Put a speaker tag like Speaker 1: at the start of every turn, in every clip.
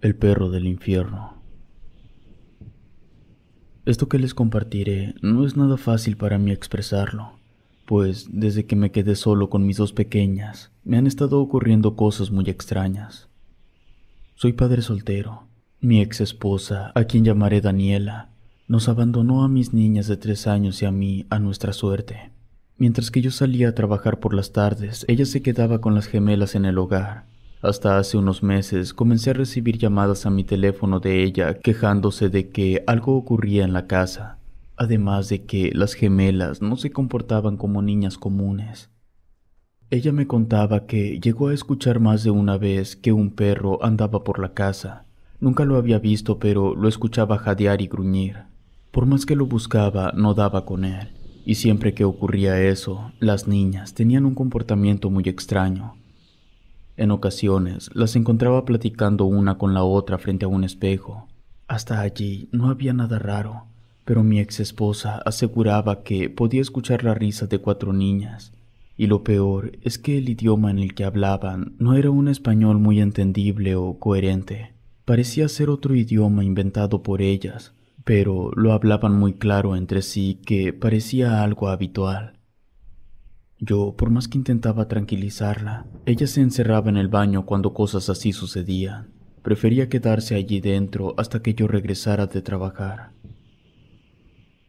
Speaker 1: El perro del infierno. Esto que les compartiré no es nada fácil para mí expresarlo, pues desde que me quedé solo con mis dos pequeñas, me han estado ocurriendo cosas muy extrañas. Soy padre soltero. Mi ex esposa, a quien llamaré Daniela, nos abandonó a mis niñas de 3 años y a mí a nuestra suerte. Mientras que yo salía a trabajar por las tardes, ella se quedaba con las gemelas en el hogar. Hasta hace unos meses comencé a recibir llamadas a mi teléfono de ella quejándose de que algo ocurría en la casa, además de que las gemelas no se comportaban como niñas comunes. Ella me contaba que llegó a escuchar más de una vez que un perro andaba por la casa. Nunca lo había visto, pero lo escuchaba jadear y gruñir. Por más que lo buscaba, no daba con él. Y siempre que ocurría eso, las niñas tenían un comportamiento muy extraño. En ocasiones, las encontraba platicando una con la otra frente a un espejo. Hasta allí no había nada raro, pero mi ex esposa aseguraba que podía escuchar la risa de 4 niñas. Y lo peor es que el idioma en el que hablaban no era un español muy entendible o coherente. Parecía ser otro idioma inventado por ellas, pero lo hablaban muy claro entre sí que parecía algo habitual. Yo, por más que intentaba tranquilizarla, ella se encerraba en el baño cuando cosas así sucedían. Prefería quedarse allí dentro hasta que yo regresara de trabajar.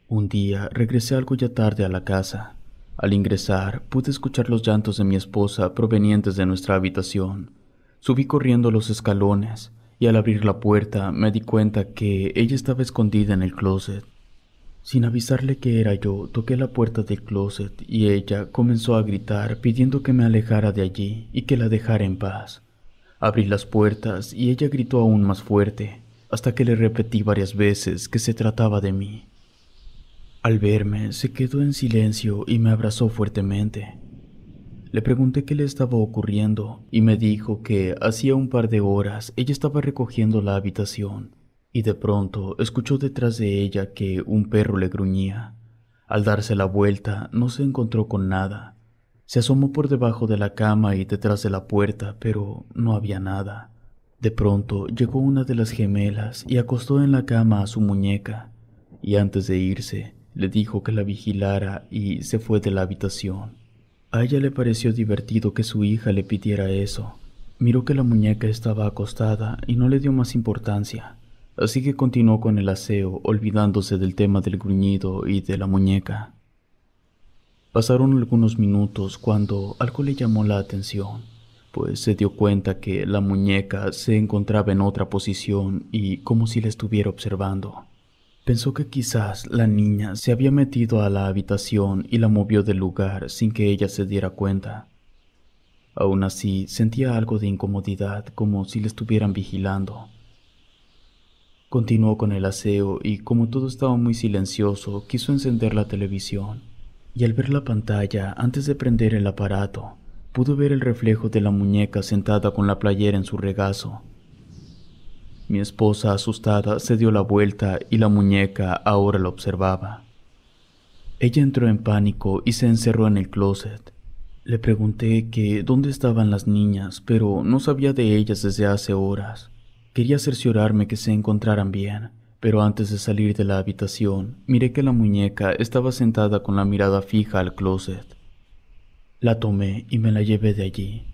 Speaker 1: Un día regresé algo ya tarde a la casa. Al ingresar, pude escuchar los llantos de mi esposa provenientes de nuestra habitación. Subí corriendo los escalones y al abrir la puerta me di cuenta que ella estaba escondida en el closet. Sin avisarle que era yo, toqué la puerta del closet y ella comenzó a gritar pidiendo que me alejara de allí y que la dejara en paz. Abrí las puertas y ella gritó aún más fuerte, hasta que le repetí varias veces que se trataba de mí. Al verme, se quedó en silencio y me abrazó fuertemente. Le pregunté qué le estaba ocurriendo y me dijo que hacía un par de horas ella estaba recogiendo la habitación y de pronto escuchó detrás de ella que un perro le gruñía. Al darse la vuelta, no se encontró con nada. Se asomó por debajo de la cama y detrás de la puerta, pero no había nada. De pronto llegó una de las gemelas y acostó en la cama a su muñeca, y antes de irse, le dijo que la vigilara y se fue de la habitación. A ella le pareció divertido que su hija le pidiera eso. Miró que la muñeca estaba acostada y no le dio más importancia, así que continuó con el aseo, olvidándose del tema del gruñido y de la muñeca. Pasaron algunos minutos cuando algo le llamó la atención, pues se dio cuenta que la muñeca se encontraba en otra posición y como si la estuviera observando. Pensó que quizás la niña se había metido a la habitación y la movió del lugar sin que ella se diera cuenta. Aún así, sentía algo de incomodidad, como si le estuvieran vigilando. Continuó con el aseo y, como todo estaba muy silencioso, quiso encender la televisión. Y al ver la pantalla, antes de prender el aparato, pudo ver el reflejo de la muñeca sentada con la playera en su regazo. Mi esposa, asustada, se dio la vuelta y la muñeca ahora la observaba. Ella entró en pánico y se encerró en el closet. Le pregunté que dónde estaban las niñas, pero no sabía de ellas desde hace horas. Quería cerciorarme que se encontraran bien, pero antes de salir de la habitación, miré que la muñeca estaba sentada con la mirada fija al closet. La tomé y me la llevé de allí.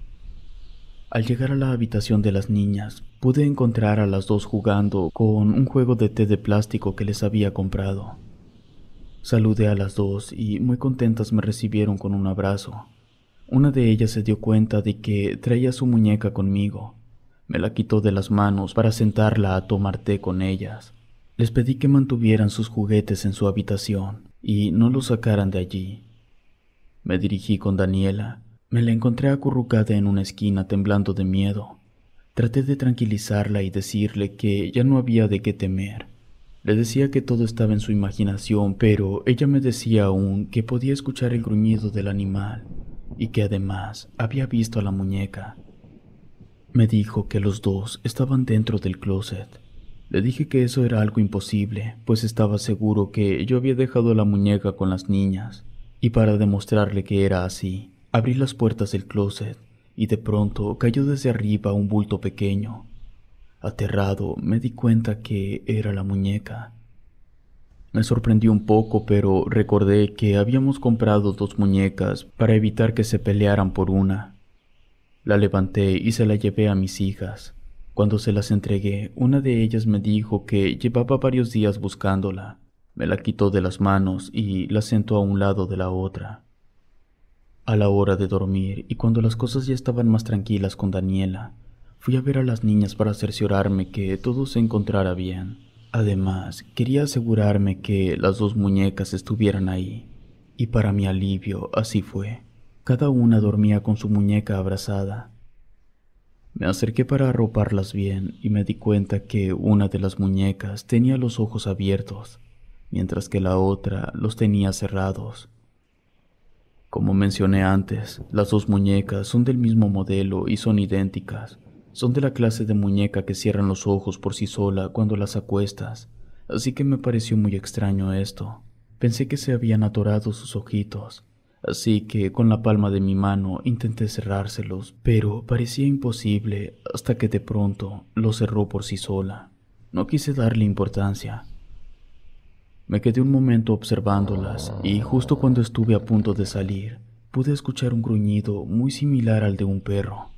Speaker 1: Al llegar a la habitación de las niñas, pude encontrar a las dos jugando con un juego de té de plástico que les había comprado. Saludé a las dos y muy contentas me recibieron con un abrazo. Una de ellas se dio cuenta de que traía su muñeca conmigo. Me la quitó de las manos para sentarla a tomar té con ellas. Les pedí que mantuvieran sus juguetes en su habitación y no los sacaran de allí. Me dirigí con Daniela. Me la encontré acurrucada en una esquina temblando de miedo. Traté de tranquilizarla y decirle que ya no había de qué temer. Le decía que todo estaba en su imaginación, pero ella me decía aún que podía escuchar el gruñido del animal y que además había visto a la muñeca. Me dijo que los dos estaban dentro del closet. Le dije que eso era algo imposible, pues estaba seguro que yo había dejado la muñeca con las niñas, y para demostrarle que era así, abrí las puertas del closet y de pronto cayó desde arriba un bulto pequeño. Aterrado, me di cuenta que era la muñeca. Me sorprendió un poco, pero recordé que habíamos comprado 2 muñecas para evitar que se pelearan por una. La levanté y se la llevé a mis hijas. Cuando se las entregué, una de ellas me dijo que llevaba varios días buscándola. Me la quitó de las manos y la sentó a un lado de la otra. A la hora de dormir, y cuando las cosas ya estaban más tranquilas con Daniela, fui a ver a las niñas para cerciorarme que todo se encontrara bien. Además, quería asegurarme que las 2 muñecas estuvieran ahí. Y para mi alivio, así fue. Cada una dormía con su muñeca abrazada. Me acerqué para arroparlas bien y me di cuenta que una de las muñecas tenía los ojos abiertos, mientras que la otra los tenía cerrados. Como mencioné antes, las 2 muñecas son del mismo modelo y son idénticas. Son de la clase de muñeca que cierran los ojos por sí sola cuando las acuestas, así que me pareció muy extraño esto. Pensé que se habían atorado sus ojitos, así que con la palma de mi mano intenté cerrárselos, pero parecía imposible hasta que de pronto los cerró por sí sola. No quise darle importancia. Me quedé un momento observándolas y justo cuando estuve a punto de salir, pude escuchar un gruñido muy similar al de un perro.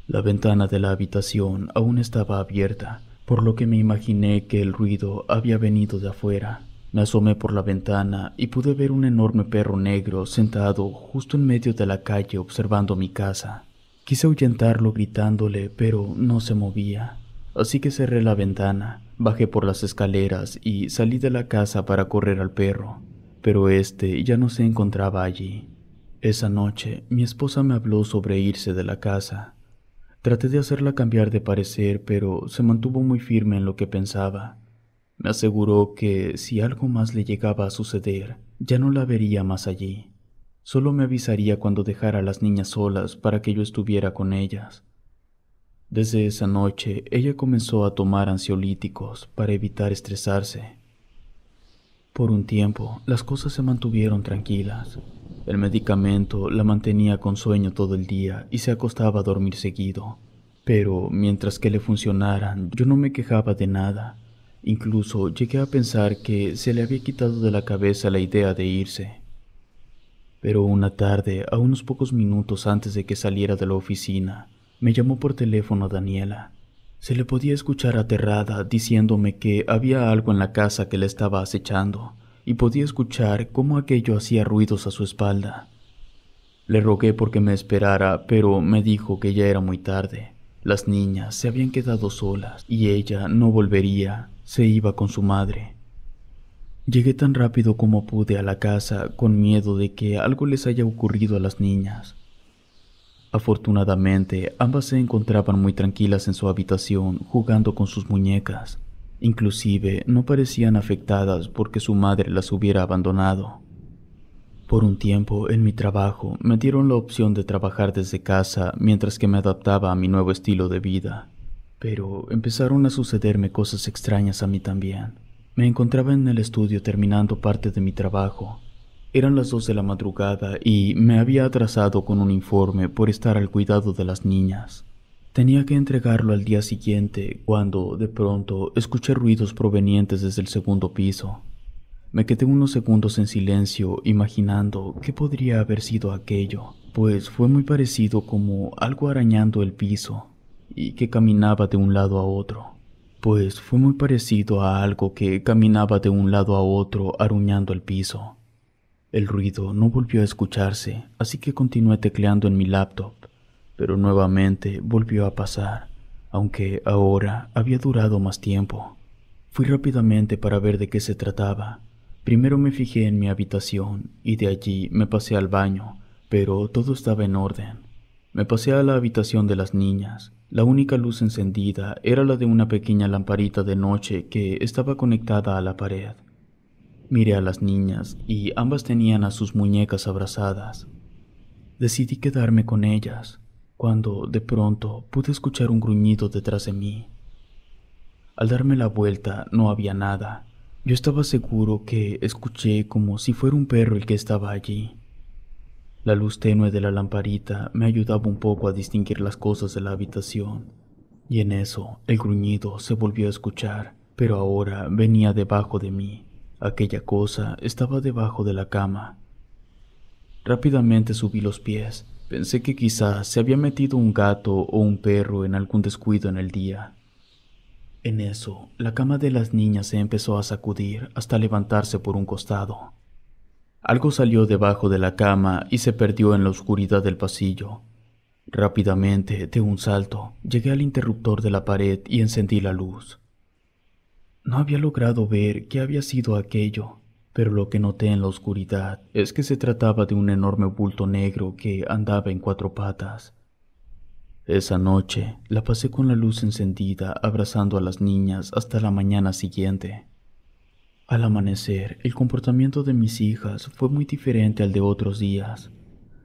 Speaker 1: La ventana de la habitación aún estaba abierta, por lo que me imaginé que el ruido había venido de afuera. Me asomé por la ventana y pude ver un enorme perro negro sentado justo en medio de la calle observando mi casa. Quise ahuyentarlo gritándole, pero no se movía. Así que cerré la ventana, bajé por las escaleras y salí de la casa para correr al perro, pero este ya no se encontraba allí. Esa noche, mi esposa me habló sobre irse de la casa. Traté de hacerla cambiar de parecer, pero se mantuvo muy firme en lo que pensaba. Me aseguró que si algo más le llegaba a suceder, ya no la vería más allí. Solo me avisaría cuando dejara a las niñas solas para que yo estuviera con ellas. Desde esa noche, ella comenzó a tomar ansiolíticos para evitar estresarse. Por un tiempo, las cosas se mantuvieron tranquilas. El medicamento la mantenía con sueño todo el día y se acostaba a dormir seguido. Pero mientras que le funcionaran, yo no me quejaba de nada. Incluso llegué a pensar que se le había quitado de la cabeza la idea de irse. Pero una tarde, a unos pocos minutos antes de que saliera de la oficina, me llamó por teléfono Daniela. Se le podía escuchar aterrada diciéndome que había algo en la casa que la estaba acechando, y podía escuchar cómo aquello hacía ruidos a su espalda. Le rogué porque me esperara, pero me dijo que ya era muy tarde. Las niñas se habían quedado solas y ella no volvería, se iba con su madre. Llegué tan rápido como pude a la casa con miedo de que algo les haya ocurrido a las niñas. Afortunadamente, ambas se encontraban muy tranquilas en su habitación jugando con sus muñecas. Inclusive no parecían afectadas porque su madre las hubiera abandonado. Por un tiempo, en mi trabajo, me dieron la opción de trabajar desde casa mientras que me adaptaba a mi nuevo estilo de vida. Pero empezaron a sucederme cosas extrañas a mí también. Me encontraba en el estudio terminando parte de mi trabajo. Eran las 2 de la madrugada y me había atrasado con un informe por estar al cuidado de las niñas. Tenía que entregarlo al día siguiente cuando, de pronto, escuché ruidos provenientes desde el segundo piso. Me quedé unos segundos en silencio imaginando qué podría haber sido aquello, pues fue muy parecido como algo arañando el piso y que caminaba de un lado a otro. Aruñando el piso. El ruido no volvió a escucharse, así que continué tecleando en mi laptop, pero nuevamente volvió a pasar, aunque ahora había durado más tiempo. Fui rápidamente para ver de qué se trataba. Primero me fijé en mi habitación y de allí me pasé al baño, pero todo estaba en orden. Me pasé a la habitación de las niñas. La única luz encendida era la de una pequeña lamparita de noche que estaba conectada a la pared. Miré a las niñas y ambas tenían a sus muñecas abrazadas. Decidí quedarme con ellas, cuando de pronto pude escuchar un gruñido detrás de mí. Al darme la vuelta no había nada. Yo estaba seguro que escuché como si fuera un perro el que estaba allí. La luz tenue de la lamparita me ayudaba un poco a distinguir las cosas de la habitación, Y en eso el gruñido se volvió a escuchar, pero ahora venía debajo de mí. Aquella cosa estaba debajo de la cama. Rápidamente subí los pies. Pensé que quizás se había metido un gato o un perro en algún descuido en el día. En eso, la cama de las niñas se empezó a sacudir hasta levantarse por un costado. Algo salió debajo de la cama y se perdió en la oscuridad del pasillo. Rápidamente, de un salto, llegué al interruptor de la pared y encendí la luz. No había logrado ver qué había sido aquello, pero lo que noté en la oscuridad es que se trataba de un enorme bulto negro que andaba en 4 patas. Esa noche la pasé con la luz encendida abrazando a las niñas hasta la mañana siguiente. Al amanecer, el comportamiento de mis hijas fue muy diferente al de otros días.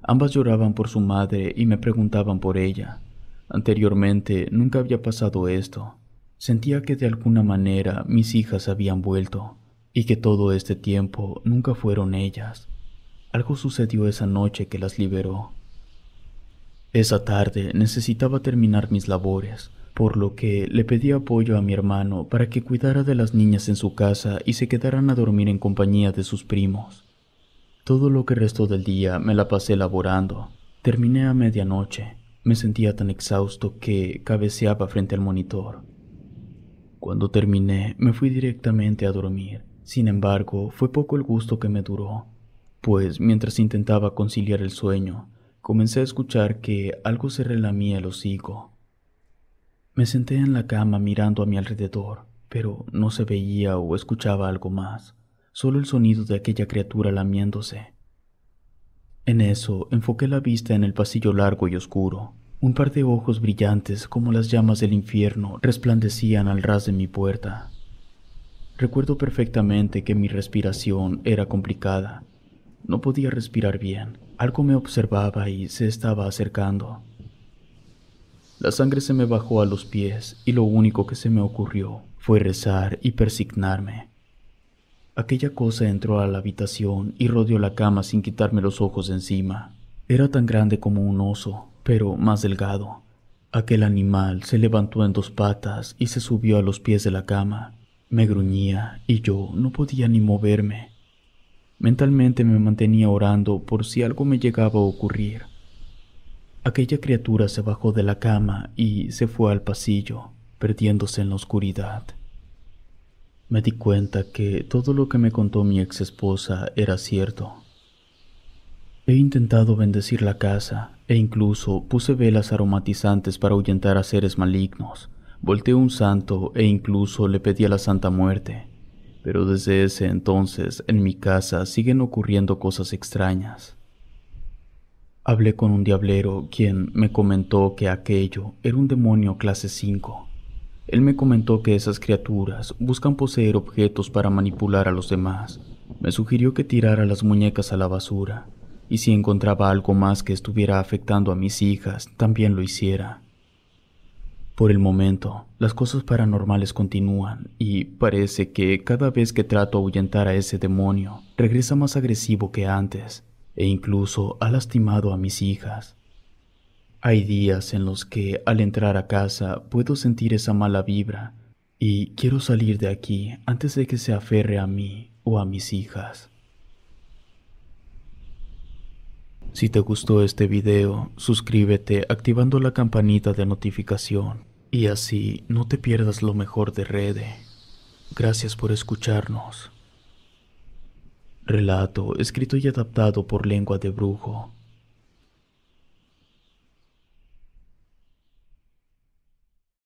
Speaker 1: Ambas lloraban por su madre y me preguntaban por ella. Anteriormente nunca había pasado esto. Sentía que de alguna manera mis hijas habían vuelto y que todo este tiempo nunca fueron ellas. Algo sucedió esa noche que las liberó. Esa tarde necesitaba terminar mis labores, por lo que le pedí apoyo a mi hermano para que cuidara de las niñas en su casa y se quedaran a dormir en compañía de sus primos. Todo lo que restó del día me la pasé laborando. Terminé a medianoche. Me sentía tan exhausto que cabeceaba frente al monitor. Cuando terminé, me fui directamente a dormir. Sin embargo, fue poco el gusto que me duró, pues mientras intentaba conciliar el sueño, comencé a escuchar que algo se relamía el hocico. Me senté en la cama mirando a mi alrededor, pero no se veía o escuchaba algo más, solo el sonido de aquella criatura lamiéndose. En eso, enfoqué la vista en el pasillo largo y oscuro. Un par de ojos brillantes como las llamas del infierno resplandecían al ras de mi puerta. Recuerdo perfectamente que mi respiración era complicada. No podía respirar bien. Algo me observaba y se estaba acercando. La sangre se me bajó a los pies y lo único que se me ocurrió fue rezar y persignarme. Aquella cosa entró a la habitación y rodeó la cama sin quitarme los ojos de encima. Era tan grande como un oso, pero más delgado. Aquel animal se levantó en 2 patas y se subió a los pies de la cama. Me gruñía y yo no podía ni moverme. Mentalmente me mantenía orando por si algo me llegaba a ocurrir. Aquella criatura se bajó de la cama y se fue al pasillo, perdiéndose en la oscuridad. Me di cuenta que todo lo que me contó mi ex esposa era cierto. He intentado bendecir la casa e incluso puse velas aromatizantes para ahuyentar a seres malignos. Volteé un santo e incluso le pedí a la Santa Muerte. Pero desde ese entonces en mi casa siguen ocurriendo cosas extrañas. Hablé con un diablero quien me comentó que aquello era un demonio clase 5. Él me comentó que esas criaturas buscan poseer objetos para manipular a los demás. Me sugirió que tirara las muñecas a la basura, y si encontraba algo más que estuviera afectando a mis hijas, también lo hiciera. Por el momento, las cosas paranormales continúan, y parece que cada vez que trato de ahuyentar a ese demonio, regresa más agresivo que antes, e incluso ha lastimado a mis hijas. Hay días en los que al entrar a casa puedo sentir esa mala vibra y quiero salir de aquí antes de que se aferre a mí o a mis hijas. Si te gustó este video, suscríbete activando la campanita de notificación y así no te pierdas lo mejor de Rede. Gracias por escucharnos. Relato escrito y adaptado por Lengua de Brujo.